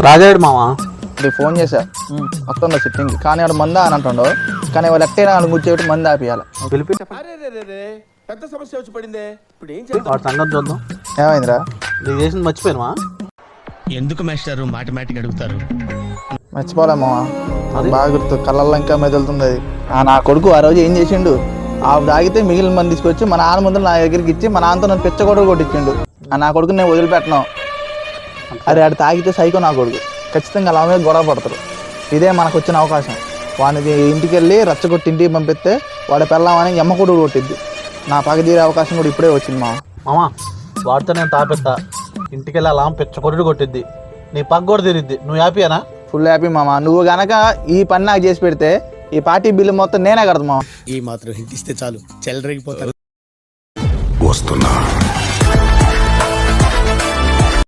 రాజాడు మామ ఇది ఫోన్ చేశా మొత్తం సిట్టింగ్ కానీ వాడు మందా అని అంటుండో కానీ వాళ్ళు ఎట్టైనా వాళ్ళు కూర్చోబెట్టి మంది ఆపియాలి. పిలిపి పెద్ద సమస్య వచ్చి పడిందే ఇప్పుడు ఏం వాడు సంగతి చూద్దాం. ఏమైందిరా? నీకు చేసింది మర్చిపోయినవా? ఎందుకు మాస్టారు మాటిమాటికి అడుగుతారు? మర్చిపోలేమా బాగా గుర్తు, కళ్ళల్లో ఇంకా మెదులుతుంది అది. నా కొడుకు ఆ రోజు ఏం చేసిండు, ఆ తాగితే మిగిలిన మంది తీసుకొచ్చి మా నాన్న ముందు నా దగ్గరికి ఇచ్చి మా నాన్నతో నన్ను పిచ్చగొడలు కొట్టించిండు. నా కొడుకు నేను వదిలిపెట్టను. అరే ఆడు తాగితే సైకో నా కొడుకు, ఖచ్చితంగా అలా మీద గొడవ పడతారు. ఇదే మనకు వచ్చిన అవకాశం. వాడికి ఇంటికి వెళ్ళి రచ్చగొట్టి ఇంటికి పంపిస్తే వాడు పెళ్ళామని ఎమ్మ కొడుకు కొట్టిద్ది. నా పగ తీరే అవకాశం కూడా ఇప్పుడే వచ్చింది మామ. వాడితో నేను తాపెత్తా, ఇంటికి వెళ్ళి అలా పిచ్చగొడ్డు కొట్టిద్ది, నీ పక్క కూడా తిరిద్ది. నువ్వు హ్యాపీనా? ఫుల్ హ్యాపీ మామ. నువ్వు గనక ఈ పని నాకు చేసి పెడితే ఈ పార్టీ బిల్లు మొత్తం నేనే కడతా మామ. ఈ మాత్రం హిట్ ఇస్తే చాలు, చెలరేగిపోతారు. వస్తున్నా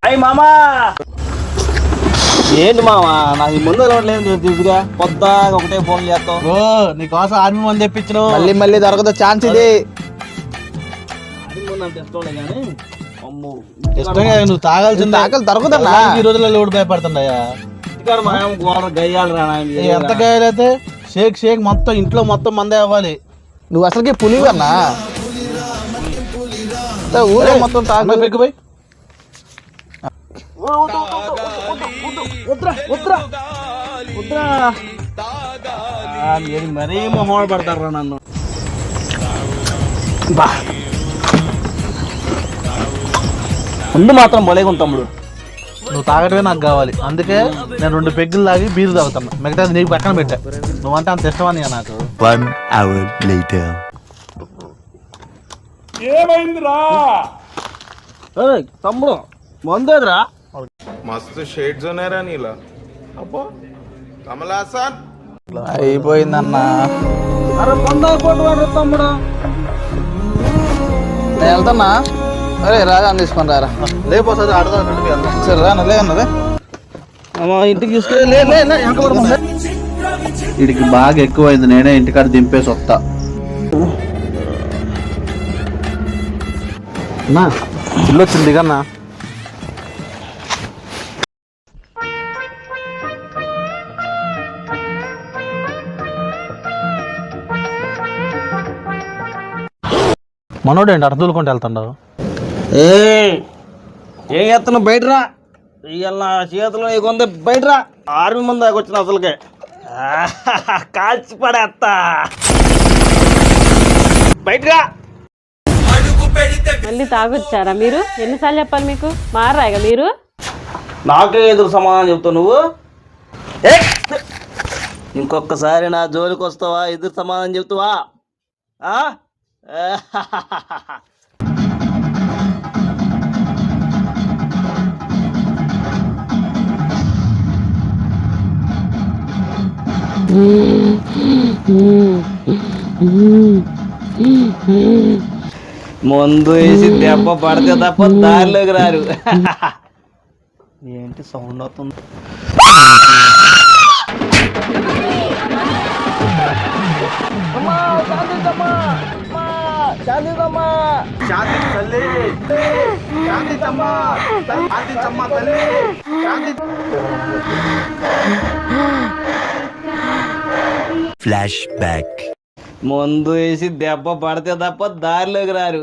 అయ్యి మామా ఏంటి మామా నాకు ముందు లేదు తీసుగా పొద్దా ఒకటే ఫోన్ చేస్తావు. నీకోసం ఆర్మీ మంది తెప్పించను. మళ్ళీ మళ్ళీ దొరకదు ఛాన్స్ ఇది. ఇష్టంగా నువ్వు తాగాల్సింది. ఆకలి దొరకదన్నా ఈ రోజులలో ఎవడు భయపడుతుండయా? ఎంత గాయాలైతే షేక్ షేక్ మొత్తం ఇంట్లో మొత్తం మందే అవ్వాలి. నువ్వు అసలుకి పులి అన్నా ఊరే మొత్తం తాగు పెగ్గిపోయి మరీ మొహమాట పడతారా నన్ను. ముందు మాత్రం బలేగా తమ్ముడు. నువ్వు తాగటమే నాకు కావాలి, అందుకే నేను 2 పెగ్గులు తాగి బీరు తాగుతున్నా. మిగతాది నీకు పక్కన పెట్టా. నువ్వంటే అంత ఇష్టమని నాకు. 1 hour later. ఏమైందిరా? తమ్ముడు మందేదిరా? మస్తు షేడ్స్ ఉన్నాయరా నీలా. అబ్బో కమలాసన్ అయిపోయిందన్నా. అరే మందా కొట్టువాడు తమ్ముడు. నేను వెళ్తున్నా. అరే రాజా తీసుకొని రారా. లేకపోతే ఆడదా సరే రా లేదన్నదే ఇంటికి తీసుకెళ్ళి వీడికి బాగా ఎక్కువైంది. నేనే ఇంటికాడ దింపేసి వస్తా. ఇల్లు వచ్చింది కన్నా. మనోడు ఏంటి అర్థులుకుంటూ వెళ్తాడు? ఏం చేస్తున్నావు? బయటరా. ఇవాళ నా చేతిలో కొంత బయటరా. ఆర్మీ మంది దాకా వచ్చిన అసలుకే కాల్చి పడేస్తా. బయటరా. మళ్ళీ తాగొచ్చారా మీరు? ఎన్నిసార్లు చెప్పాలి మీకు? మారాగా మీరు? నాకే ఎదురు సమాధానం చెప్తావు నువ్వు. ఇంకొకసారి నా జోలికి వస్తావా? ఎదురు సమాధానం చెప్తావా? ముందు వేసి దెబ్బ పడితే తప్ప దారిలోకి రారు. ఏంటి సౌండ్ అవుతుంది? Flashback. ముందు వేసి దెబ్బ పడితే తప్ప దారిలోకి రారు.